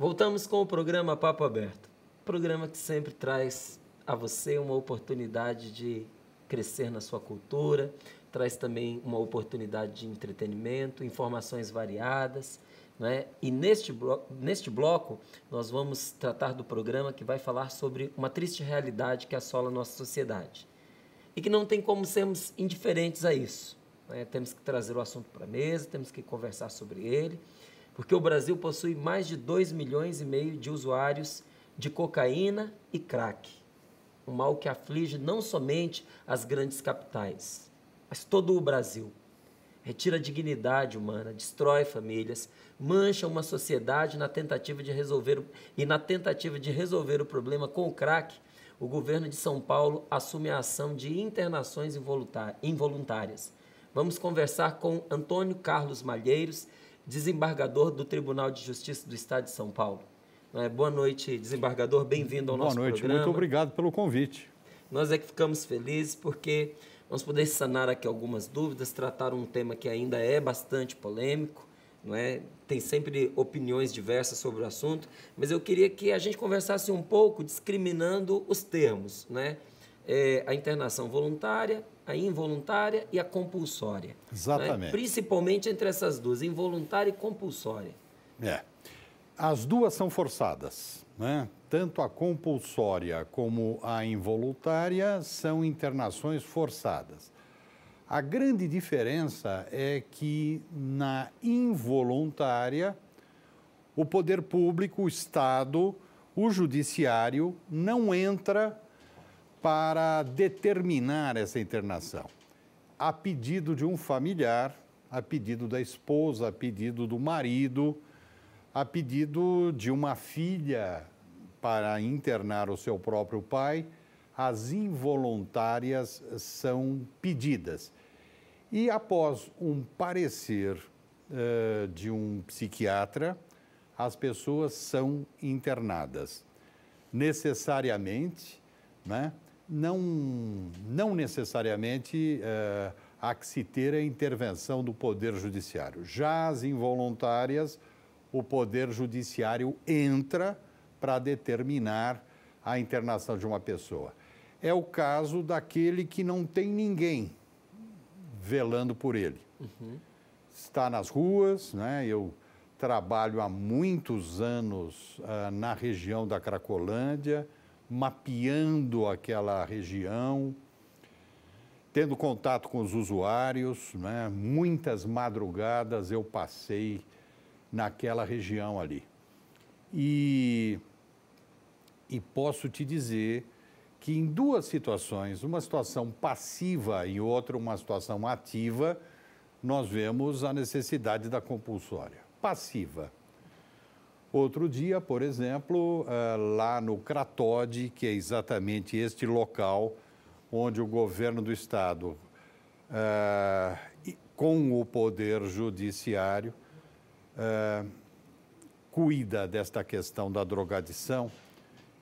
Voltamos com o programa Papo Aberto, programa que sempre traz a você uma oportunidade de crescer na sua cultura, traz também uma oportunidade de entretenimento, informações variadas, né? E neste bloco nós vamos tratar do programa que vai falar sobre uma triste realidade que assola a nossa sociedade e que não tem como sermos indiferentes a isso, né? Temos que trazer o assunto para a mesa, temos que conversar sobre ele, porque o Brasil possui mais de 2,5 milhões de usuários de cocaína e crack, um mal que aflige não somente as grandes capitais, mas todo o Brasil. Retira a dignidade humana, destrói famílias, mancha uma sociedade na tentativa de resolver o problema com o crack. O governo de São Paulo assume a ação de internações involuntárias. Vamos conversar com Antônio Carlos Malheiros, desembargador do Tribunal de Justiça do Estado de São Paulo. Boa noite, desembargador, bem-vindo ao nosso programa. Boa noite, muito obrigado pelo convite. Nós é que ficamos felizes porque vamos poder sanar aqui algumas dúvidas, tratar um tema que ainda é bastante polêmico, não é? Tem sempre opiniões diversas sobre o assunto, mas eu queria que a gente conversasse um pouco discriminando os termos, né? A internação voluntária, a involuntária e a compulsória. Exatamente. Né? Principalmente entre essas duas, involuntária e compulsória. As duas são forçadas, né? Tanto a compulsória como a involuntária são internações forçadas. A grande diferença é que na involuntária, o poder público, o Estado, o judiciário não entra para determinar essa internação. A pedido de um familiar, a pedido da esposa, a pedido do marido, a pedido de uma filha para internar o seu próprio pai, as involuntárias são pedidas. E após um parecer de um psiquiatra, as pessoas são internadas. Necessariamente, né? Não necessariamente há que se ter a intervenção do Poder Judiciário. Já as involuntárias, o Poder Judiciário entra para determinar a internação de uma pessoa. É o caso daquele que não tem ninguém velando por ele. Uhum. Está nas ruas, né? Eu trabalho há muitos anos na região da Cracolândia, mapeando aquela região, tendo contato com os usuários, né? Muitas madrugadas eu passei naquela região ali. E posso te dizer que em duas situações, uma situação passiva e outra uma situação ativa, nós vemos a necessidade da compulsória. Passiva. Outro dia, por exemplo, lá no Cratode, que é exatamente este local onde o governo do Estado, com o Poder Judiciário, cuida desta questão da drogadição,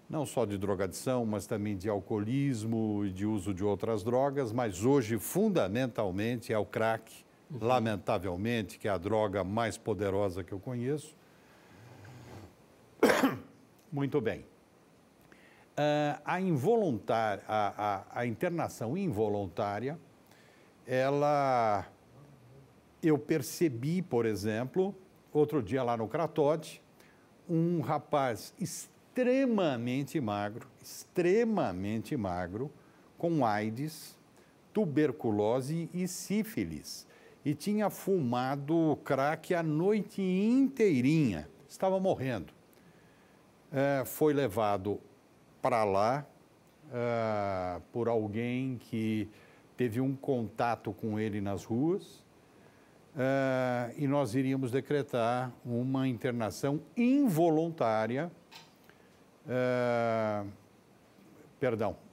não só de drogadição, mas também de alcoolismo e de uso de outras drogas, mas hoje, fundamentalmente, é o crack, lamentavelmente, que é a droga mais poderosa que eu conheço. Muito bem. A internação involuntária, eu percebi, por exemplo, outro dia lá no Cratode, um rapaz extremamente magro, com AIDS, tuberculose e sífilis. E tinha fumado crack a noite inteirinha, estava morrendo. Foi levado para lá por alguém que teve um contato com ele nas ruas e nós iríamos decretar uma internação involuntária,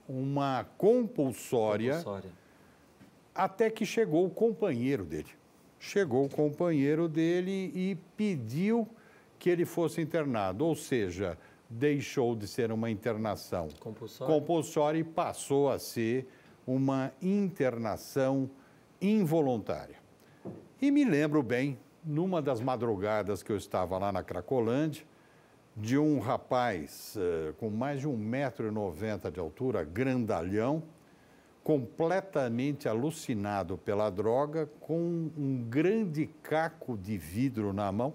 uma compulsória, até que chegou o companheiro dele. Chegou o companheiro dele e pediu que ele fosse internado, ou seja, deixou de ser uma internação compulsória e passou a ser uma internação involuntária. E me lembro bem, numa das madrugadas que eu estava lá na Cracolândia, de um rapaz com mais de 1,90 m de altura, grandalhão, completamente alucinado pela droga, com um grande caco de vidro na mão.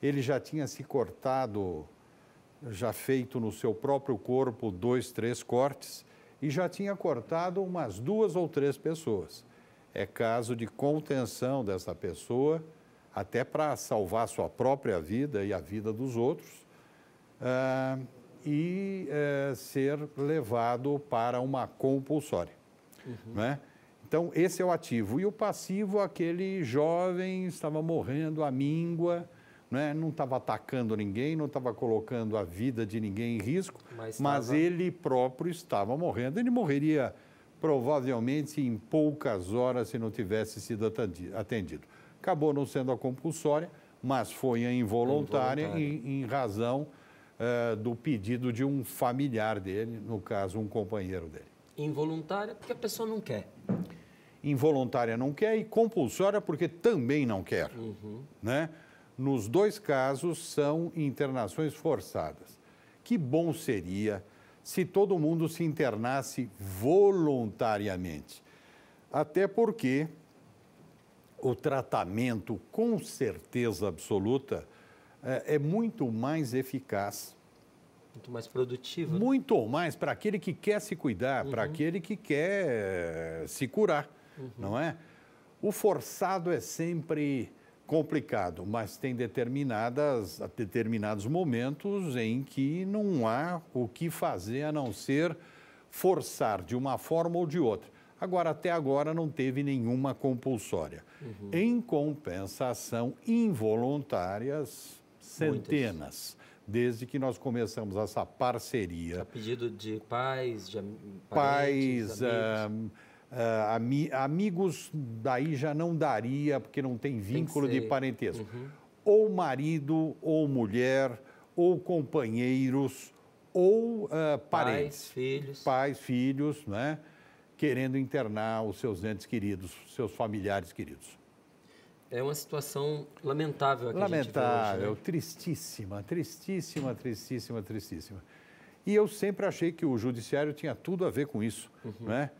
Ele já tinha se cortado, já feito no seu próprio corpo 2, 3 cortes e já tinha cortado umas 2 ou 3 pessoas. É caso de contenção dessa pessoa, até para salvar sua própria vida e a vida dos outros, ser levado para uma compulsória. Né? Então, esse é o ativo. E o passivo, aquele jovem estava morrendo à míngua, né? Não estava atacando ninguém, não estava colocando a vida de ninguém em risco, mas ele próprio estava morrendo. Ele morreria provavelmente em poucas horas se não tivesse sido atendido. Acabou não sendo a compulsória, mas foi a involuntária em razão do pedido de um familiar dele, no caso, um companheiro dele. Involuntária porque a pessoa não quer. Involuntária não quer e compulsória porque também não quer. Né? Nos 2 casos, são internações forçadas. Que bom seria se todo mundo se internasse voluntariamente. Até porque o tratamento, com certeza absoluta, é muito mais eficaz. Muito mais produtivo. Muito mais para aquele que quer se cuidar, para aquele que quer se curar, não é? O forçado é sempre complicado, mas tem determinados momentos em que não há o que fazer a não ser forçar de uma forma ou de outra. Agora, até agora, não teve nenhuma compulsória. Em compensação, involuntárias, centenas. Muitas. Desde que nós começamos essa parceria. A pedido de pais, de parentes, amigos, daí já não daria, porque não tem vínculo de parentesco. Ou marido, ou mulher, ou companheiros, ou parentes. Pais, filhos, né? Querendo internar os seus entes queridos, seus familiares queridos. É uma situação lamentável aqui. Lamentável, hoje, né? Tristíssima, tristíssima, tristíssima, tristíssima. E eu sempre achei que o judiciário tinha tudo a ver com isso, né?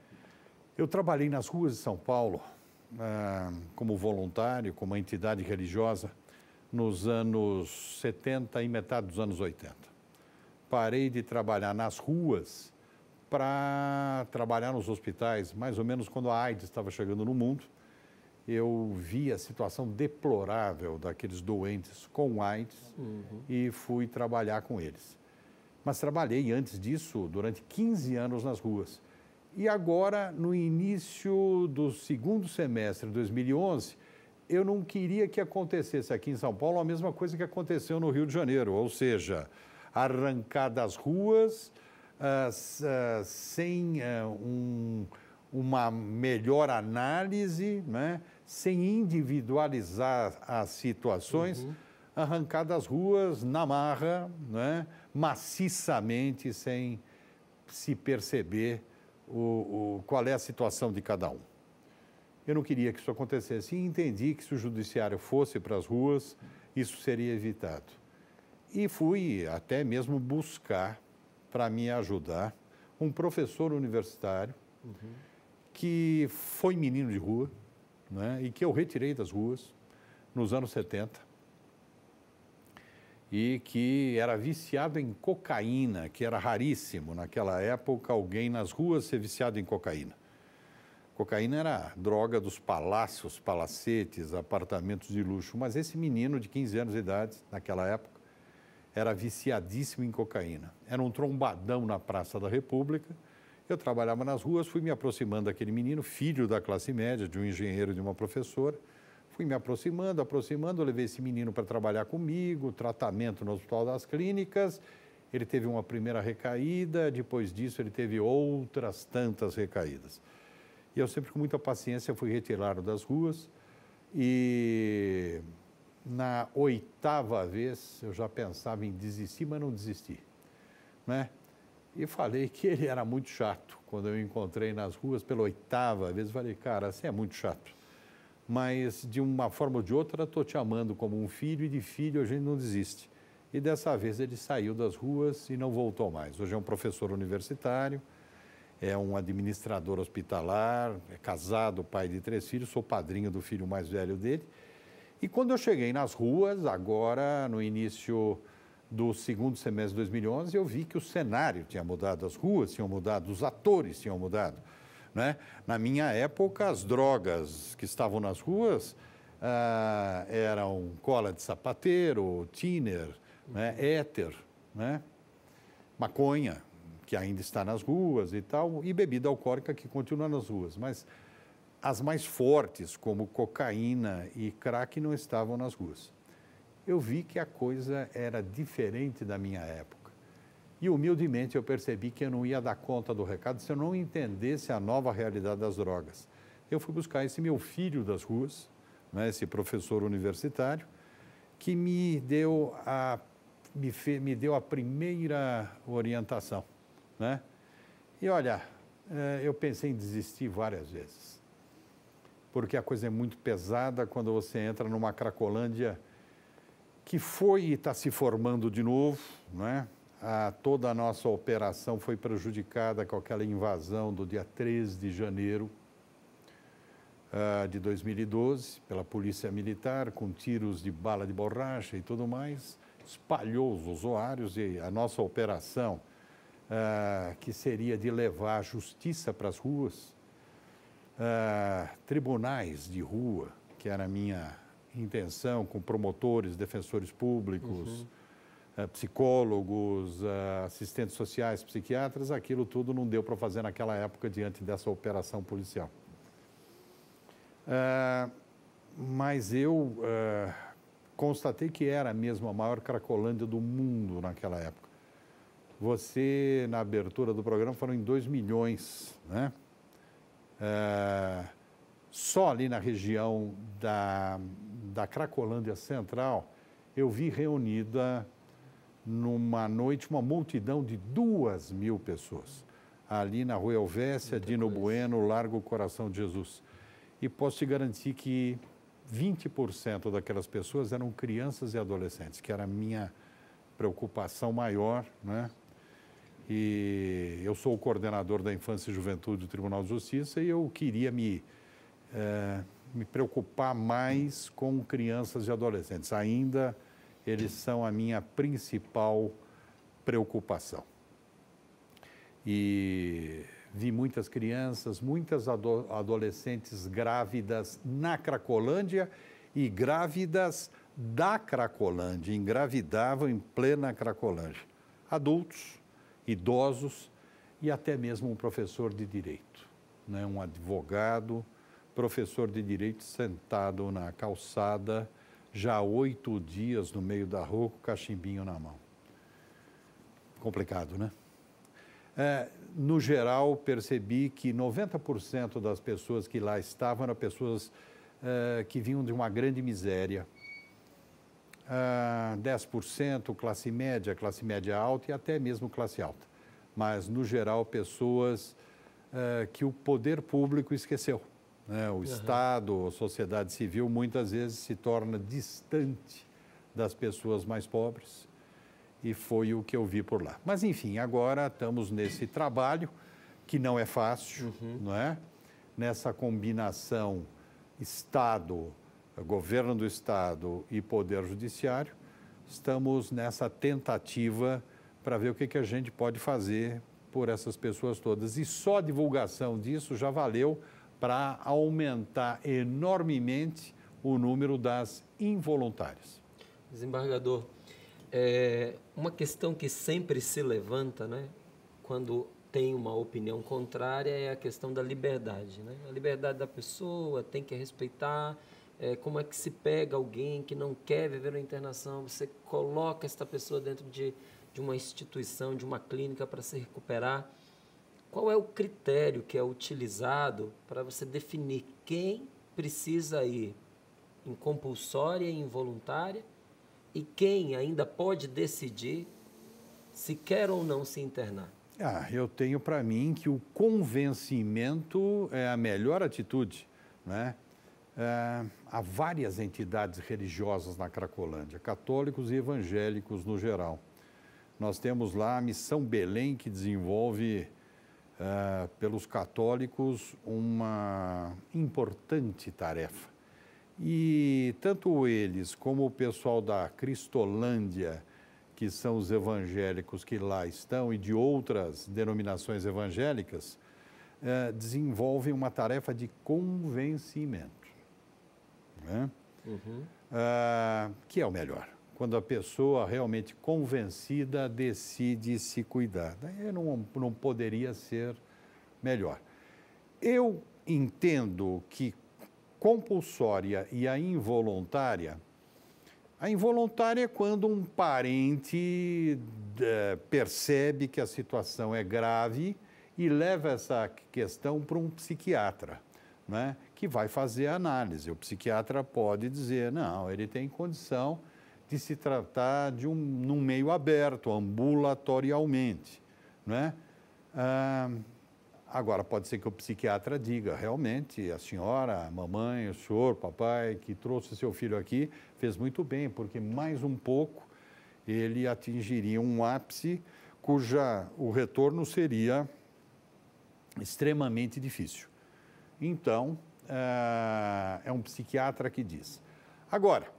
Eu trabalhei nas ruas de São Paulo como voluntário, como entidade religiosa, nos anos 70 e metade dos anos 80. Parei de trabalhar nas ruas para trabalhar nos hospitais, mais ou menos quando a AIDS estava chegando no mundo. Eu vi a situação deplorável daqueles doentes com AIDS e fui trabalhar com eles. Mas trabalhei antes disso durante 15 anos nas ruas. E agora, no início do segundo semestre de 2011, eu não queria que acontecesse aqui em São Paulo a mesma coisa que aconteceu no Rio de Janeiro, ou seja, arrancar das ruas sem uma melhor análise, né? Sem individualizar as situações, arrancar das ruas na marra, né? Maciçamente, sem se perceber qual é a situação de cada um. Eu não queria que isso acontecesse e entendi que se o judiciário fosse para as ruas, isso seria evitado. E fui até mesmo buscar, para me ajudar, um professor universitário que foi menino de rua, né, e que eu retirei das ruas nos anos 70 e que era viciado em cocaína, que era raríssimo naquela época alguém nas ruas ser viciado em cocaína. Cocaína era a droga dos palácios, palacetes, apartamentos de luxo, mas esse menino de 15 anos de idade, naquela época, era viciadíssimo em cocaína. Era um trombadão na Praça da República. Eu trabalhava nas ruas, fui me aproximando daquele menino, filho da classe média, de um engenheiro e de uma professora. Fui me aproximando, levei esse menino para trabalhar comigo, tratamento no Hospital das Clínicas. Ele teve uma primeira recaída, depois disso ele teve outras tantas recaídas. E eu sempre com muita paciência fui retirá-lo das ruas e na 8ª vez eu já pensava em desistir, mas não desisti, né? E falei que ele era muito chato. Quando eu encontrei nas ruas pela 8ª vez, falei, cara, você é muito chato. Mas, de uma forma ou de outra, estou te amando como um filho e de filho a gente não desiste. e dessa vez ele saiu das ruas e não voltou mais. Hoje é um professor universitário, é um administrador hospitalar, é casado, pai de 3 filhos, sou padrinho do filho mais velho dele. E quando eu cheguei nas ruas, agora no início do segundo semestre de 2011, eu vi que o cenário tinha mudado, as ruas tinham mudado, os atores tinham mudado, né? Na minha época, as drogas que estavam nas ruas eram cola de sapateiro, thinner, né? Éter, né? Maconha, que ainda está nas ruas e tal, e bebida alcoólica que continua nas ruas. Mas as mais fortes, como cocaína e crack, não estavam nas ruas. Eu vi que a coisa era diferente da minha época. E, humildemente, eu percebi que eu não ia dar conta do recado se eu não entendesse a nova realidade das drogas. Eu fui buscar esse meu filho das ruas, né, esse professor universitário, que me deu a primeira orientação, né? E, olha, eu pensei em desistir várias vezes, porque a coisa é muito pesada quando você entra numa Cracolândia que foi e está se formando de novo, né? Toda a nossa operação foi prejudicada com aquela invasão do dia 13 de janeiro de 2012, pela Polícia Militar, com tiros de bala de borracha e tudo mais, espalhou os usuários e a nossa operação, que seria de levar a justiça para as ruas, tribunais de rua, que era a minha intenção, com promotores, defensores públicos, psicólogos, assistentes sociais, psiquiatras, aquilo tudo não deu para fazer naquela época diante dessa operação policial. Mas eu constatei que era mesmo a maior Cracolândia do mundo naquela época. Você, na abertura do programa, falou em 2 milhões, né? Só ali na região da Cracolândia Central, eu vi reunida numa noite uma multidão de 2.000 pessoas, ali na Rua Helvécia, Dino Bueno, Largo Coração de Jesus. E posso te garantir que 20% daquelas pessoas eram crianças e adolescentes, que era a minha preocupação maior, né? E eu sou o coordenador da Infância e Juventude do Tribunal de Justiça e eu queria me preocupar mais com crianças e adolescentes. Ainda eles são a minha principal preocupação. E vi muitas crianças, muitas adolescentes grávidas na Cracolândia e grávidas da Cracolândia, engravidavam em plena Cracolândia. Adultos, idosos e até mesmo um professor de direito, né? Um advogado, professor de direito sentado na calçada, já há 8 dias no meio da rua com o cachimbinho na mão. Complicado, né? No geral, percebi que 90% das pessoas que lá estavam eram pessoas que vinham de uma grande miséria. 10% classe média alta e até mesmo classe alta. Mas, no geral, pessoas que o poder público esqueceu, né? O Estado, a sociedade civil, muitas vezes se torna distante das pessoas mais pobres. E foi o que eu vi por lá. Mas, enfim, agora estamos nesse trabalho, que não é fácil, não é? Nessa combinação Estado, governo do Estado e Poder Judiciário, estamos nessa tentativa para ver o que a gente pode fazer por essas pessoas todas. E só a divulgação disso já valeu para aumentar enormemente o número das involuntárias. Desembargador, uma questão que sempre se levanta, né, quando tem uma opinião contrária, é a questão da liberdade, né? A liberdade da pessoa tem que respeitar. Como é que se pega alguém que não quer viver uma internação, você coloca esta pessoa dentro de uma instituição, de uma clínica para se recuperar? Qual é o critério que é utilizado para você definir quem precisa ir em compulsória e involuntária e quem ainda pode decidir se quer ou não se internar? Eu tenho para mim que o convencimento é a melhor atitude, né? há várias entidades religiosas na Cracolândia, católicos e evangélicos no geral. Nós temos lá a Missão Belém, que desenvolve, pelos católicos, uma importante tarefa. E tanto eles como o pessoal da Cristolândia, que são os evangélicos que lá estão, e de outras denominações evangélicas, desenvolvem uma tarefa de convencimento, né? Que é o melhor. Quando a pessoa realmente convencida decide se cuidar. Daí não poderia ser melhor. Eu entendo que compulsória e a involuntária é quando um parente percebe que a situação é grave e leva essa questão para um psiquiatra, né, que vai fazer a análise. O psiquiatra pode dizer, não, ele tem condição de se tratar num meio aberto, ambulatorialmente, né? Agora, pode ser que o psiquiatra diga, realmente, a senhora, a mamãe, o senhor, papai, que trouxe seu filho aqui, fez muito bem, porque mais um pouco ele atingiria um ápice o retorno seria extremamente difícil. Então, é um psiquiatra que diz. Agora,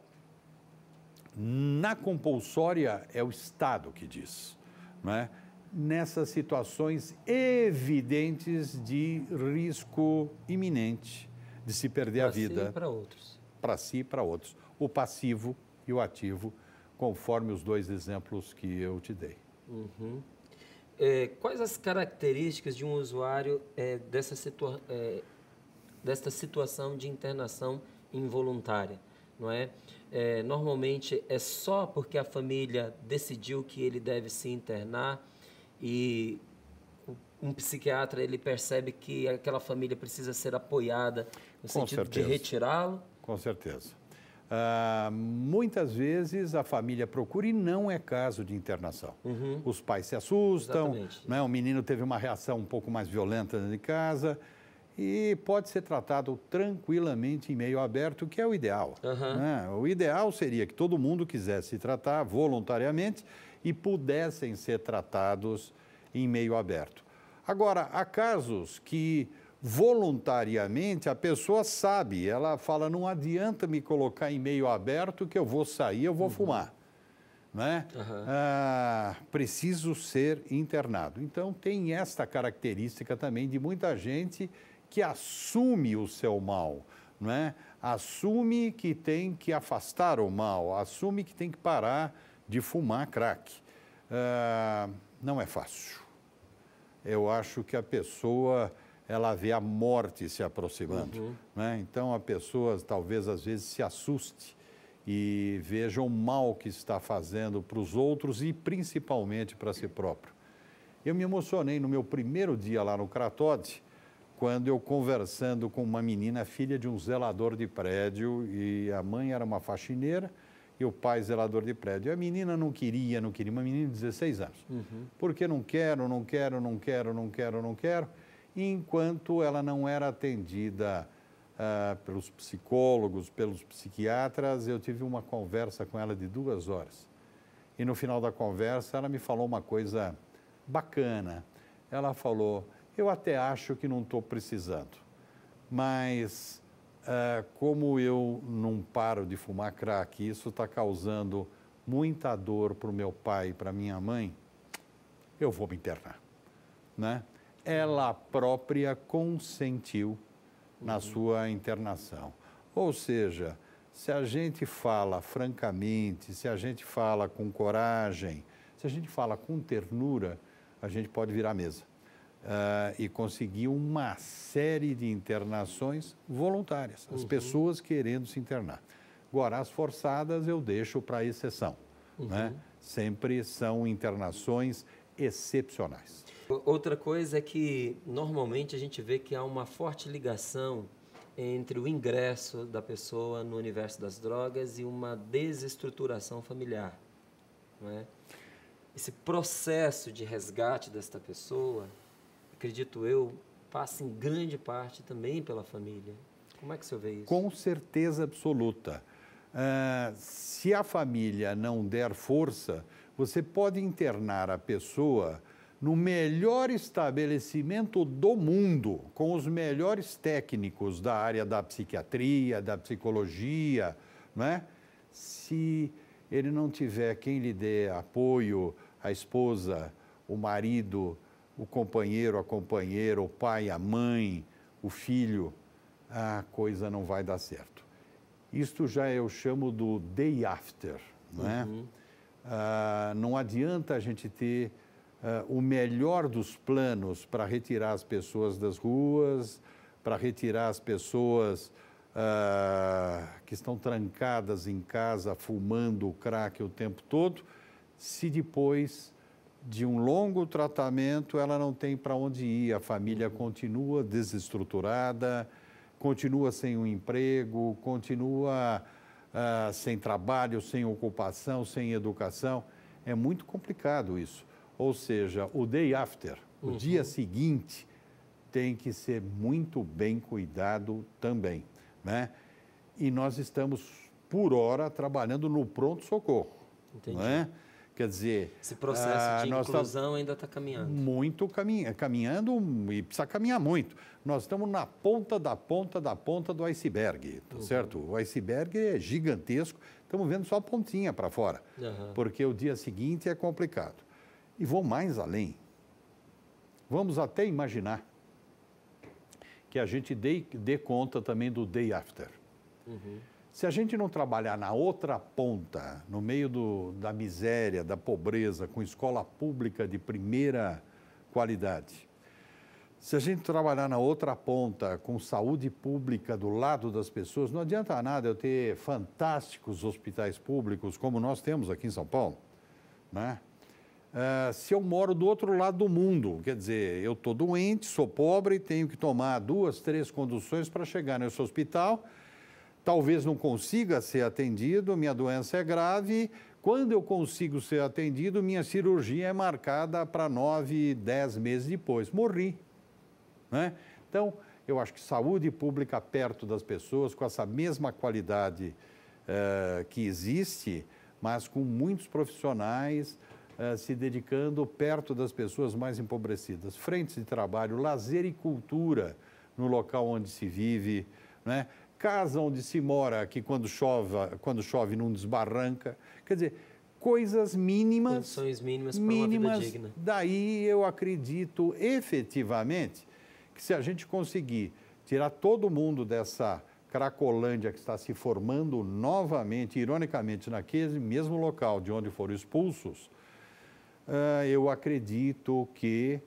na compulsória é o Estado que diz, não é? Nessas situações evidentes de risco iminente de se perder a vida. Para si e para outros. Para si e para outros. O passivo e o ativo, conforme os dois exemplos que eu te dei. Quais as características de um usuário desta situação de internação involuntária? Não é? Normalmente é só porque a família decidiu que ele deve se internar e um psiquiatra ele percebe que aquela família precisa ser apoiada no sentido de retirá-lo? Com certeza. Muitas vezes a família procura e não é caso de internação. Os pais se assustam, né? O menino teve uma reação um pouco mais violenta dentro de casa e pode ser tratado tranquilamente em meio aberto, que é o ideal. Né? O ideal seria que todo mundo quisesse se tratar voluntariamente e pudessem ser tratados em meio aberto. Agora, há casos que voluntariamente a pessoa sabe, ela fala, não adianta me colocar em meio aberto que eu vou sair, eu vou fumar. Né? Preciso ser internado. Então, tem esta característica também de muita gente que assume o seu mal, não é? Assume que tem que afastar o mal, assume que tem que parar de fumar crack. Não é fácil. Eu acho que a pessoa, ela vê a morte se aproximando, né? Então, a pessoa talvez às vezes se assuste e veja o mal que está fazendo para os outros e principalmente para si próprio. Eu me emocionei no meu primeiro dia lá no Cratode, quando eu conversando com uma menina, filha de um zelador de prédio, e a mãe era uma faxineira e o pai zelador de prédio. E a menina não queria, uma menina de 16 anos. Porque não quero. E enquanto ela não era atendida pelos psicólogos, pelos psiquiatras, eu tive uma conversa com ela de 2 horas. E no final da conversa, ela me falou uma coisa bacana. Ela falou, eu até acho que não estou precisando, mas como eu não paro de fumar crack, isso está causando muita dor para o meu pai e para minha mãe, eu vou me internar, né? Ela própria consentiu na sua internação. Ou seja, se a gente fala francamente, se a gente fala com coragem, se a gente fala com ternura, a gente pode virar a mesa. E conseguir uma série de internações voluntárias, as pessoas querendo se internar. Agora, as forçadas eu deixo para exceção, né? Sempre são internações excepcionais. Outra coisa é que, normalmente, a gente vê que há uma forte ligação entre o ingresso da pessoa no universo das drogas e uma desestruturação familiar, não é? Esse processo de resgate desta pessoa, acredito eu, passa em grande parte também pela família. Como é que o senhor vê isso? Com certeza absoluta. Se a família não der força, você pode internar a pessoa no melhor estabelecimento do mundo, com os melhores técnicos da área da psiquiatria, da psicologia, né? Se ele não tiver quem lhe dê apoio, a esposa, o marido, o companheiro, a companheira, o pai, a mãe, o filho, a coisa não vai dar certo. Isto já eu chamo do day after, né? Não adianta a gente ter o melhor dos planos para retirar as pessoas das ruas, para retirar as pessoas que estão trancadas em casa, fumando crack o tempo todo, se depois de um longo tratamento ela não tem para onde ir, a família continua desestruturada, continua sem um emprego, continua sem trabalho, sem ocupação, sem educação. É muito complicado isso. Ou seja, o day after, o dia seguinte, tem que ser muito bem cuidado também, né? E nós estamos, por hora, trabalhando no pronto-socorro. Entendi. Não é? Quer dizer... Esse processo de inclusão ainda está caminhando. Muito caminhando e precisa caminhar muito. Nós estamos na ponta do iceberg, tá certo? O iceberg é gigantesco, estamos vendo só a pontinha para fora, porque o dia seguinte é complicado. E vou mais além. Vamos até imaginar que a gente dê conta também do day after. Se a gente não trabalhar na outra ponta, no meio da miséria, da pobreza, com escola pública de primeira qualidade, se a gente trabalhar na outra ponta, com saúde pública do lado das pessoas, não adianta nada eu ter fantásticos hospitais públicos, como nós temos aqui em São Paulo, né? Se eu moro do outro lado do mundo, quer dizer, eu estou doente, sou pobre, tenho que tomar 2, 3 conduções para chegar nesse hospital, talvez não consiga ser atendido, minha doença é grave. Quando eu consigo ser atendido, minha cirurgia é marcada para 9, 10 meses depois. Morri, né? Então, eu acho que saúde pública perto das pessoas, com essa mesma qualidade que existe, mas com muitos profissionais se dedicando perto das pessoas mais empobrecidas. Frentes de trabalho, lazer e cultura no local onde se vive, né? Casa onde se mora, que quando chove não desbarranca. Quer dizer, coisas mínimas. Condições mínimas para uma vida digna. Daí eu acredito efetivamente que se a gente conseguir tirar todo mundo dessa Cracolândia que está se formando novamente, ironicamente, naquele mesmo local de onde foram expulsos, eu acredito que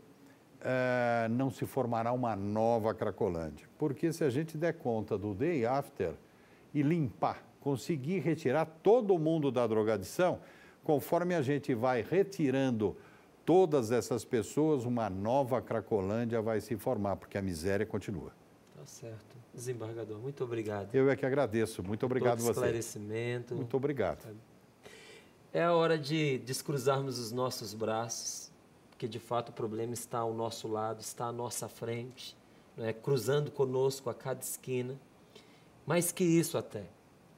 não se formará uma nova Cracolândia. Porque se a gente der conta do day after e limpar, conseguir retirar todo mundo da drogadição, conforme a gente vai retirando todas essas pessoas, uma nova Cracolândia vai se formar, porque a miséria continua. Tá certo. Desembargador, muito obrigado. Eu é que agradeço. Muito obrigado a você. Esclarecimento. Muito obrigado. É a hora de descruzarmos os nossos braços, porque de fato o problema está ao nosso lado, está à nossa frente, né, cruzando conosco a cada esquina. Mais que isso até,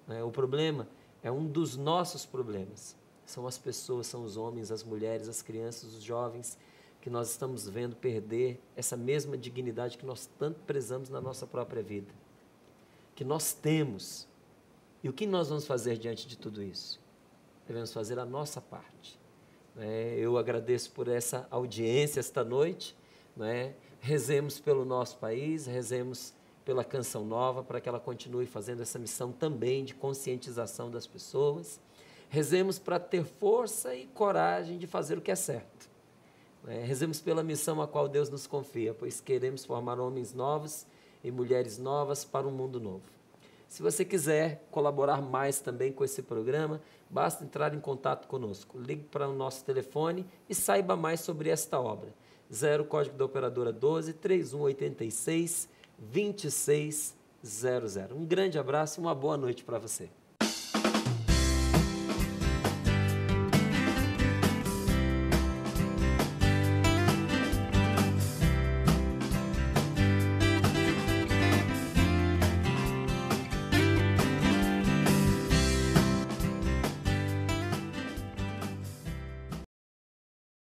né, o problema é um dos nossos problemas. São as pessoas, são os homens, as mulheres, as crianças, os jovens, que nós estamos vendo perder essa mesma dignidade que nós tanto prezamos na nossa própria vida, que nós temos. E o que nós vamos fazer diante de tudo isso? Devemos fazer a nossa parte. Eu agradeço por essa audiência esta noite. Rezemos pelo nosso país, rezemos pela Canção Nova, para que ela continue fazendo essa missão também de conscientização das pessoas. Rezemos para ter força e coragem de fazer o que é certo. Rezemos pela missão a qual Deus nos confia, pois queremos formar homens novos e mulheres novas para um mundo novo. Se você quiser colaborar mais também com esse programa, basta entrar em contato conosco. Ligue para o nosso telefone e saiba mais sobre esta obra. 0 código da operadora 12 3186 2600. Um grande abraço e uma boa noite para você.